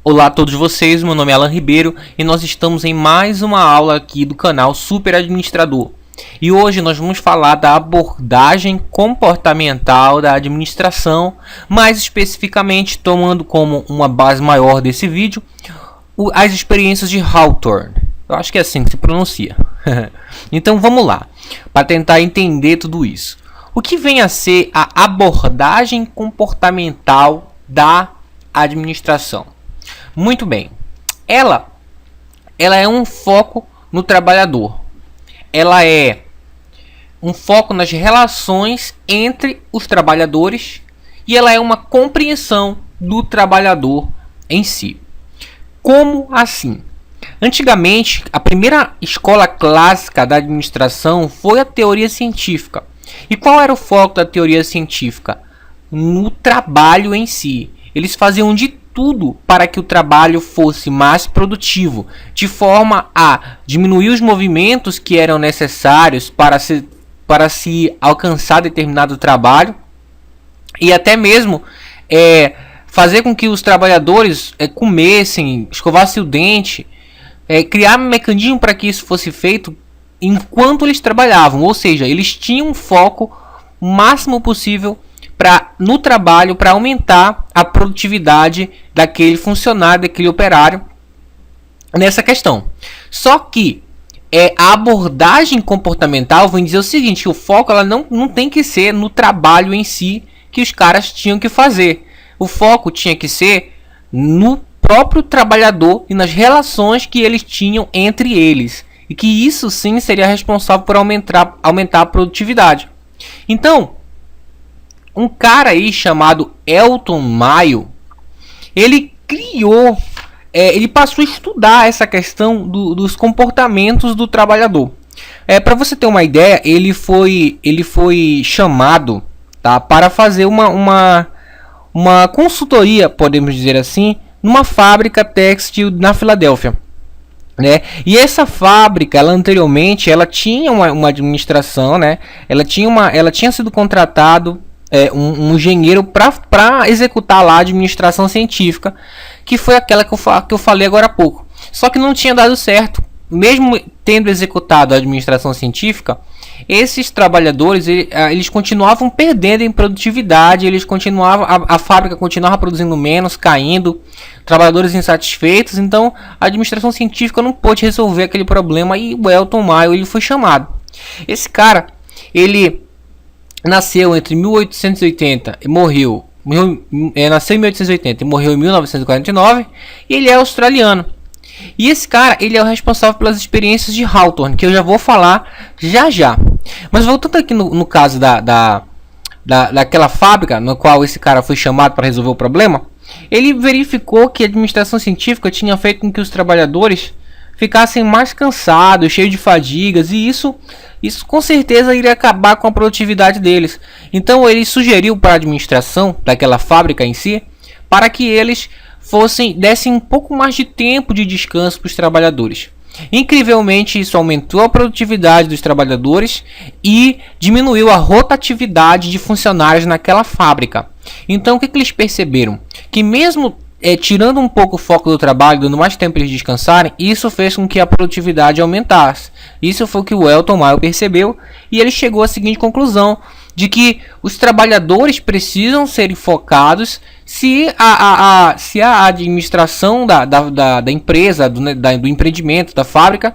Olá a todos vocês, meu nome é Alan Ribeiro e nós estamos em mais uma aula aqui do canal Super Administrador. E hoje nós vamos falar da abordagem comportamental da administração, mais especificamente tomando como uma base maior desse vídeo as experiências de Hawthorne. Eu acho que é assim que se pronuncia. Então vamos lá, para tentar entender tudo isso. O que vem a ser a abordagem comportamental da administração? Muito bem, ela é um foco no trabalhador, ela é um foco nas relações entre os trabalhadores e ela é uma compreensão do trabalhador em si. Como assim? Antigamente, a primeira escola clássica da administração foi a teoria científica. E qual era o foco da teoria científica? No trabalho em si. Eles faziam de tudo para que o trabalho fosse mais produtivo, de forma a diminuir os movimentos que eram necessários para se alcançar determinado trabalho e até mesmo fazer com que os trabalhadores comessem, escovassem o dente, criar um mecanismo para que isso fosse feito enquanto eles trabalhavam, ou seja, eles tinham um foco o máximo possível no trabalho para aumentar a produtividade daquele funcionário, daquele operário nessa questão. Só que a abordagem comportamental vem dizer o seguinte: o foco ela não tem que ser no trabalho em si que os caras tinham que fazer. O foco tinha que ser no próprio trabalhador e nas relações que eles tinham entre eles. E que isso sim seria responsável por aumentar a produtividade. Então, um cara aí chamado Elton Mayo, ele criou, ele passou a estudar essa questão dos comportamentos do trabalhador. Para você ter uma ideia, ele foi chamado, tá, para fazer uma consultoria, podemos dizer assim, numa fábrica têxtil na Filadélfia. Né? E essa fábrica, anteriormente, ela tinha uma administração, né? Ela tinha sido contratado um engenheiro para executar lá a administração científica, que foi aquela que eu falei agora há pouco. Só que não tinha dado certo. Mesmo tendo executado a administração científica, esses trabalhadores eles continuavam perdendo em produtividade, a fábrica continuava produzindo menos, caindo, trabalhadores insatisfeitos. Então a administração científica não pôde resolver aquele problema e o Elton Mayo ele foi chamado. Esse cara, ele nasceu entre 1880 e nasceu em 1880 e morreu em 1949, e ele é australiano. E esse cara, ele é o responsável pelas experiências de Hawthorne, que eu já vou falar já. Mas voltando aqui no caso daquela fábrica no qual esse cara foi chamado para resolver o problema, ele verificou que a administração científica tinha feito com que os trabalhadores ficassem mais cansados, cheios de fadigas, e isso com certeza iria acabar com a produtividade deles. Então ele sugeriu para a administração daquela fábrica em si, para que eles dessem um pouco mais de tempo de descanso para os trabalhadores. Incrivelmente, isso aumentou a produtividade dos trabalhadores e diminuiu a rotatividade de funcionários naquela fábrica. Então o que eles perceberam? Que mesmo tirando um pouco o foco do trabalho, dando mais tempo para eles descansarem, isso fez com que a produtividade aumentasse. Isso foi o que o Elton Mayo percebeu, e ele chegou à seguinte conclusão: de que os trabalhadores precisam ser focados se a administração da empresa, do empreendimento, da fábrica,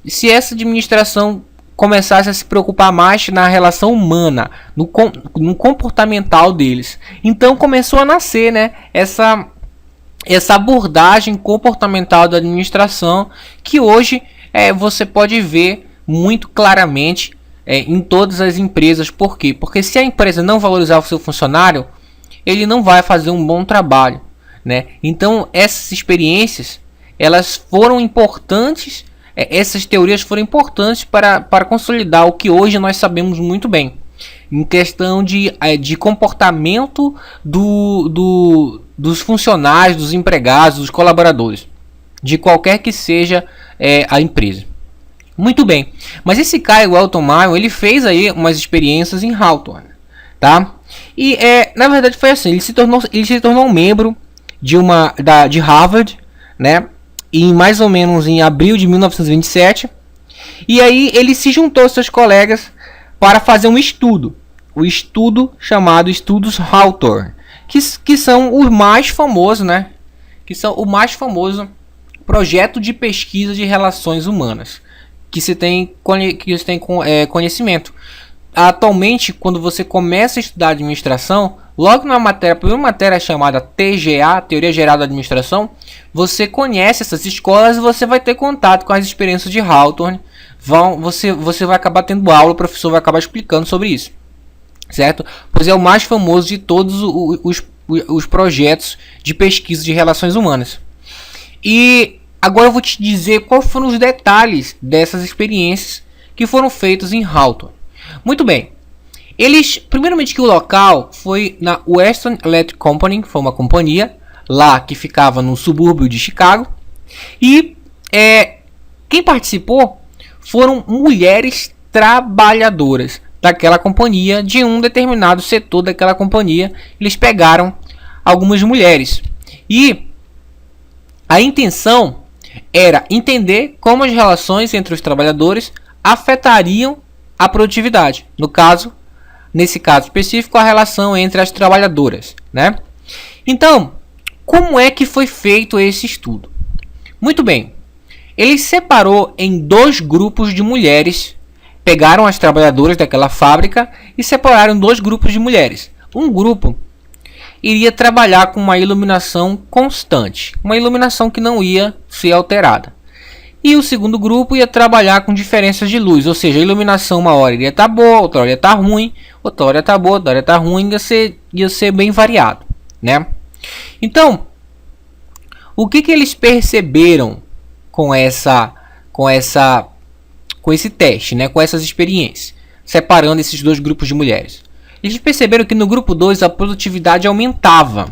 se essa administração começasse a se preocupar mais na relação humana, no comportamental deles. Então começou a nascer, né, essa abordagem comportamental da administração, que hoje você pode ver muito claramente em todas as empresas. Por quê? Porque se a empresa não valorizar o seu funcionário, ele não vai fazer um bom trabalho, né? Então essas experiências, elas foram importantes, essas teorias foram importantes para consolidar o que hoje nós sabemos muito bem, em questão de comportamento dos funcionários, dos empregados, dos colaboradores, de qualquer que seja a empresa. Muito bem, mas esse cara, o Elton Mayo, ele fez aí umas experiências em Hawthorne, tá? E na verdade foi assim, ele se tornou um membro de Harvard, né? Em mais ou menos em abril de 1927. E aí ele se juntou aos seus colegas para fazer um estudo. O estudo chamado Estudos Hawthorne, que são os mais famosos, né? Que são o mais famoso projeto de pesquisa de relações humanas que se tem conhecimento. Atualmente, quando você começa a estudar administração, logo na matéria, a primeira matéria chamada TGA, Teoria Geral da Administração, você conhece essas escolas e você vai ter contato com as experiências de Hawthorne. Você vai acabar tendo aula, o professor vai acabar explicando sobre isso, certo? Pois é o mais famoso de todos os projetos de pesquisa de relações humanas. E agora eu vou te dizer quais foram os detalhes dessas experiências que foram feitas em Hawthorne. Muito bem. Primeiramente que o local foi na Western Electric Company, que foi uma companhia lá que ficava no subúrbio de Chicago. E quem participou foram mulheres trabalhadoras daquela companhia, de um determinado setor daquela companhia. Eles pegaram algumas mulheres. E a intenção era entender como as relações entre os trabalhadores afetariam a produtividade. Nesse caso específico, a relação entre as trabalhadoras, né? Então, como é que foi feito esse estudo? Muito bem. Ele separou em 2 grupos de mulheres. Pegaram as trabalhadoras daquela fábrica e separaram em 2 grupos de mulheres. Um grupo iria trabalhar com uma iluminação constante, uma iluminação que não ia ser alterada. E o segundo grupo ia trabalhar com diferenças de luz, ou seja, a iluminação uma hora iria estar boa, outra hora ia estar ruim, outra hora ia estar boa, outra hora ia estar ruim, ia ser bem variado, né? Então, o que eles perceberam com esse teste, né? Com essas experiências, separando esses 2 grupos de mulheres? Eles perceberam que no grupo 2 a produtividade aumentava.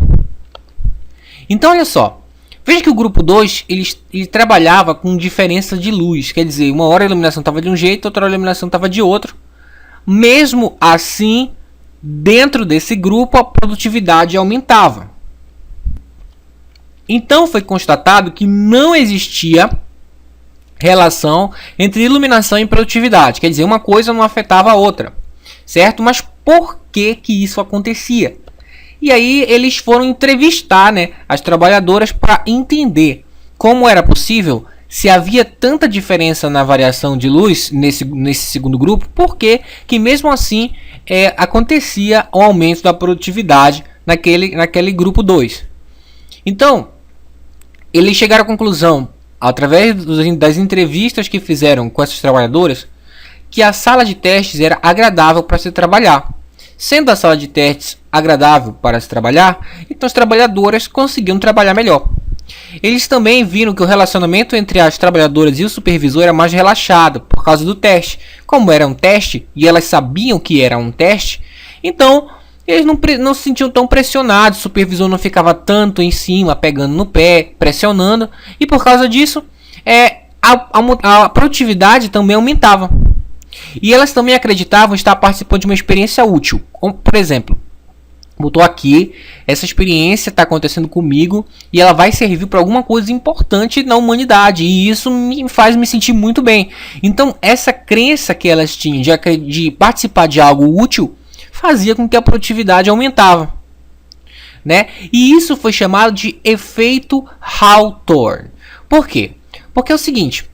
Então, olha só. Veja que o grupo 2 ele trabalhava com diferença de luz. Quer dizer, uma hora a iluminação estava de um jeito, outra hora a iluminação estava de outro. Mesmo assim, dentro desse grupo, a produtividade aumentava. Então foi constatado que não existia relação entre iluminação e produtividade. Quer dizer, uma coisa não afetava a outra. Certo? Mas por que isso acontecia? E aí eles foram entrevistar, né, as trabalhadoras para entender como era possível, se havia tanta diferença na variação de luz nesse segundo grupo, por que mesmo assim acontecia o aumento da produtividade naquele grupo 2. Então, eles chegaram à conclusão, através das entrevistas que fizeram com essas trabalhadoras, que a sala de testes era agradável para se trabalhar. Sendo a sala de testes agradável para se trabalhar, então as trabalhadoras conseguiam trabalhar melhor. Eles também viram que o relacionamento entre as trabalhadoras e o supervisor era mais relaxado por causa do teste. Como era um teste e elas sabiam que era um teste, então eles não se sentiam tão pressionados, o supervisor não ficava tanto em cima, pegando no pé, pressionando, e por causa disso a produtividade também aumentava. E elas também acreditavam estar participando de uma experiência útil. Como, por exemplo, botou aqui, essa experiência está acontecendo comigo e ela vai servir para alguma coisa importante na humanidade. E isso me faz me sentir muito bem. Então, essa crença que elas tinham de participar de algo útil fazia com que a produtividade aumentava, né? E isso foi chamado de efeito Hawthorne. Por quê? Porque é o seguinte...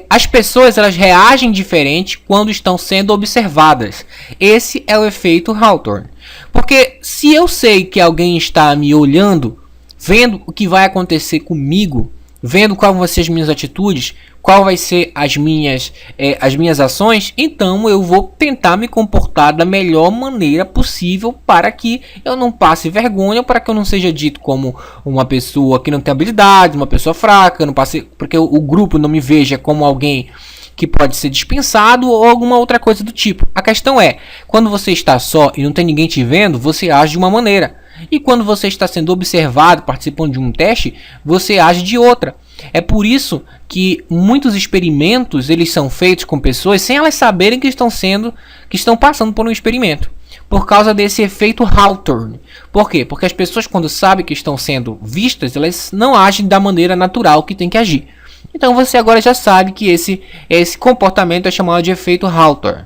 as pessoas elas reagem diferente quando estão sendo observadas. Esse é o efeito Hawthorne. Porque se eu sei que alguém está me olhando, vendo o que vai acontecer comigo, vendo quais vão ser as minhas atitudes, qual vai ser as minhas ações, então eu vou tentar me comportar da melhor maneira possível para que eu não passe vergonha, para que eu não seja dito como uma pessoa que não tem habilidade, uma pessoa fraca, não passe, porque o grupo não me veja como alguém que pode ser dispensado ou alguma outra coisa do tipo. A questão é, quando você está só e não tem ninguém te vendo, você age de uma maneira. E quando você está sendo observado, participando de um teste, você age de outra. É por isso que muitos experimentos eles são feitos com pessoas sem elas saberem que estão passando por um experimento. Por causa desse efeito Hawthorne. Por quê? Porque as pessoas, quando sabem que estão sendo vistas, elas não agem da maneira natural que tem que agir. Então você agora já sabe que esse comportamento é chamado de efeito Hawthorne.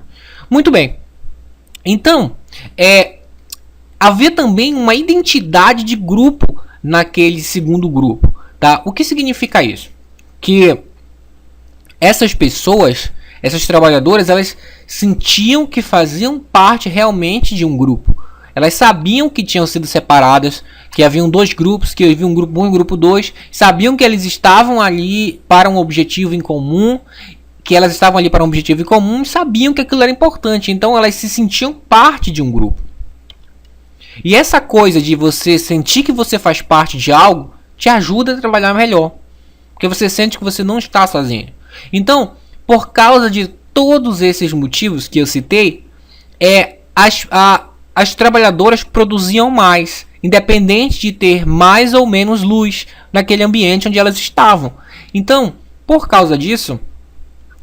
Muito bem. Então, havia também uma identidade de grupo naquele segundo grupo. Tá? O que significa isso? Que essas pessoas, essas trabalhadoras, elas sentiam que faziam parte realmente de um grupo. Elas sabiam que tinham sido separadas, que haviam dois grupos, que havia um grupo 1 e um grupo 2, sabiam que eles estavam ali para um objetivo em comum, e sabiam que aquilo era importante, então elas se sentiam parte de um grupo. E essa coisa de você sentir que você faz parte de algo, te ajuda a trabalhar melhor, porque você sente que você não está sozinho. Então, por causa de todos esses motivos que eu citei, as trabalhadoras produziam mais, independente de ter mais ou menos luz naquele ambiente onde elas estavam. Então, por causa disso,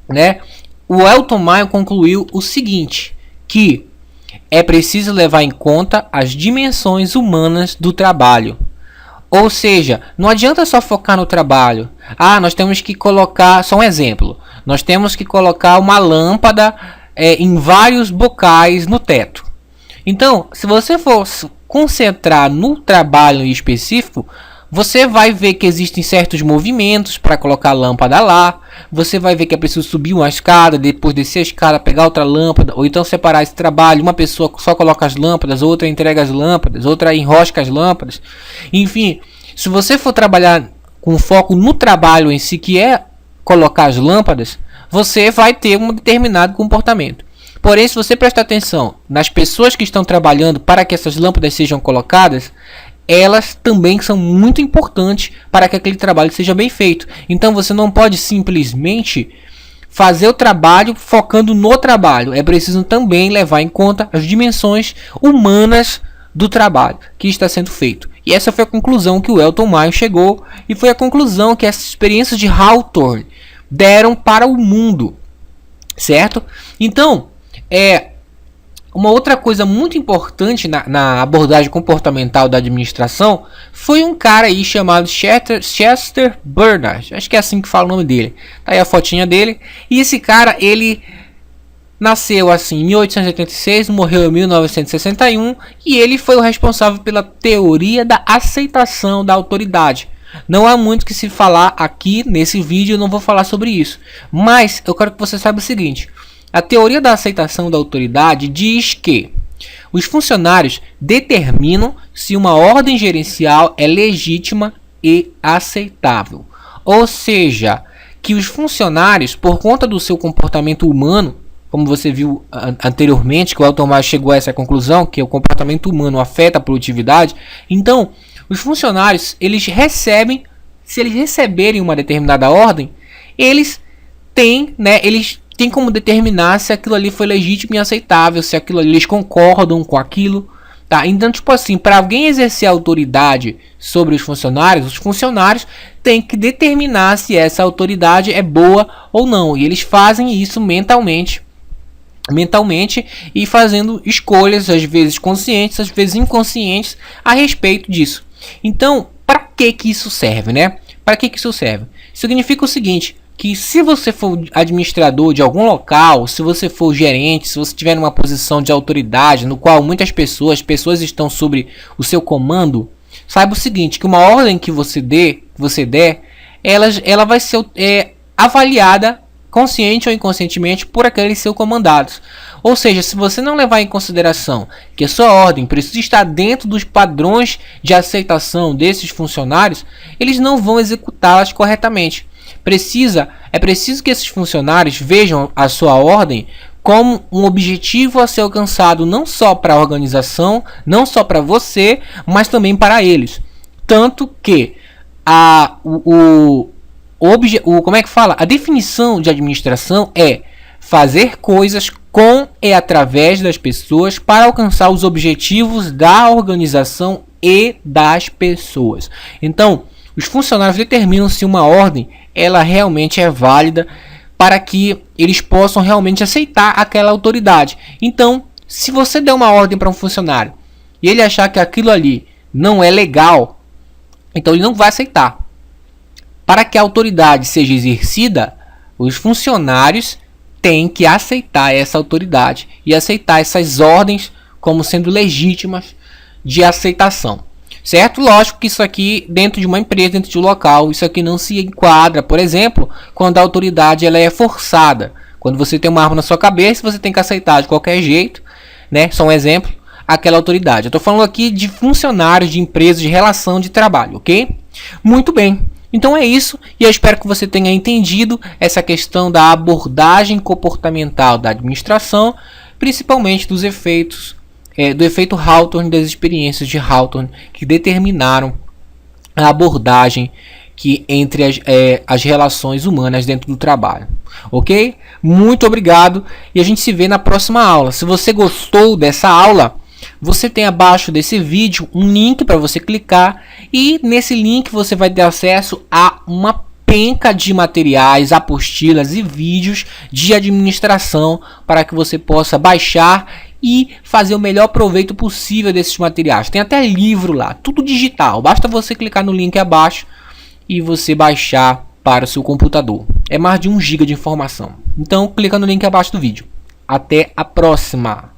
né, o Elton Mayo concluiu o seguinte, que é preciso levar em conta as dimensões humanas do trabalho. Ou seja, não adianta só focar no trabalho. Nós temos que colocar, só um exemplo, nós temos que colocar uma lâmpada em vários bocais no teto. Então, se você for concentrar no trabalho em específico, você vai ver que existem certos movimentos para colocar a lâmpada lá. Você vai ver que é preciso subir uma escada, depois descer a escada, pegar outra lâmpada, ou então separar esse trabalho. Uma pessoa só coloca as lâmpadas, outra entrega as lâmpadas, outra enrosca as lâmpadas. Enfim, se você for trabalhar com foco no trabalho em si, que é colocar as lâmpadas, você vai ter um determinado comportamento. Porém, se você prestar atenção nas pessoas que estão trabalhando para que essas lâmpadas sejam colocadas, elas também são muito importantes para que aquele trabalho seja bem feito. Então você não pode simplesmente fazer o trabalho focando no trabalho. É preciso também levar em conta as dimensões humanas do trabalho que está sendo feito. E essa foi a conclusão que o Elton Mayo chegou, e foi a conclusão que essas experiências de Hawthorne deram para o mundo. Certo? Então, uma outra coisa muito importante na abordagem comportamental da administração foi um cara aí chamado Chester Bernard. Acho que é assim que fala o nome dele. Tá aí a fotinha dele. E esse cara, ele nasceu assim em 1886, morreu em 1961, e ele foi o responsável pela teoria da aceitação da autoridade. Não há muito que se falar aqui nesse vídeo, eu não vou falar sobre isso. Mas eu quero que você saiba o seguinte. A teoria da aceitação da autoridade diz que os funcionários determinam se uma ordem gerencial é legítima e aceitável. Ou seja, que os funcionários, por conta do seu comportamento humano, como você viu anteriormente, que o Elton Mayo chegou a essa conclusão, que o comportamento humano afeta a produtividade, então os funcionários, eles recebem, se eles receberem uma determinada ordem, eles têm como determinar se aquilo ali foi legítimo e aceitável, se aquilo ali eles concordam com aquilo, tá? Então, tipo assim, para alguém exercer autoridade sobre os funcionários têm que determinar se essa autoridade é boa ou não, e eles fazem isso mentalmente e fazendo escolhas, às vezes conscientes, às vezes inconscientes, a respeito disso. Então, para que isso serve, né? Para que isso serve? Significa o seguinte, que se você for administrador de algum local, se você for gerente, se você estiver numa posição de autoridade, no qual muitas pessoas estão sobre o seu comando, saiba o seguinte, que uma ordem que você der, ela vai ser avaliada consciente ou inconscientemente por aqueles seus comandados. Ou seja, se você não levar em consideração que a sua ordem precisa estar dentro dos padrões de aceitação desses funcionários, eles não vão executá-las corretamente. É preciso que esses funcionários vejam a sua ordem como um objetivo a ser alcançado não só para a organização, não só para você, mas também para eles. Tanto que a definição de administração é fazer coisas com e através das pessoas para alcançar os objetivos da organização e das pessoas. Então, os funcionários determinam se uma ordem ela realmente é válida para que eles possam realmente aceitar aquela autoridade. Então, Se você der uma ordem para um funcionário e ele achar que aquilo ali não é legal, então ele não vai aceitar. Para que a autoridade seja exercida, os funcionários têm que aceitar essa autoridade e aceitar essas ordens como sendo legítimas de aceitação. Certo? Lógico que isso aqui, dentro de uma empresa, dentro de um local, isso aqui não se enquadra, por exemplo, quando a autoridade ela é forçada. Quando você tem uma arma na sua cabeça, você tem que aceitar de qualquer jeito, né? Só um exemplo, aquela autoridade. Eu estou falando aqui de funcionários de empresas de relação de trabalho, ok? Muito bem. Então é isso, e eu espero que você tenha entendido essa questão da abordagem comportamental da administração, principalmente dos efeitos do efeito Hawthorne, das experiências de Hawthorne que determinaram a abordagem que entre as relações humanas dentro do trabalho. Ok? Muito obrigado e a gente se vê na próxima aula. Se você gostou dessa aula, você tem abaixo desse vídeo um link para você clicar e nesse link você vai ter acesso a uma penca de materiais, apostilas e vídeos de administração para que você possa baixar e fazer o melhor proveito possível desses materiais. Tem até livro lá, tudo digital. Basta você clicar no link abaixo e você baixar para o seu computador. É mais de 1 GB de informação. Então clica no link abaixo do vídeo. Até a próxima!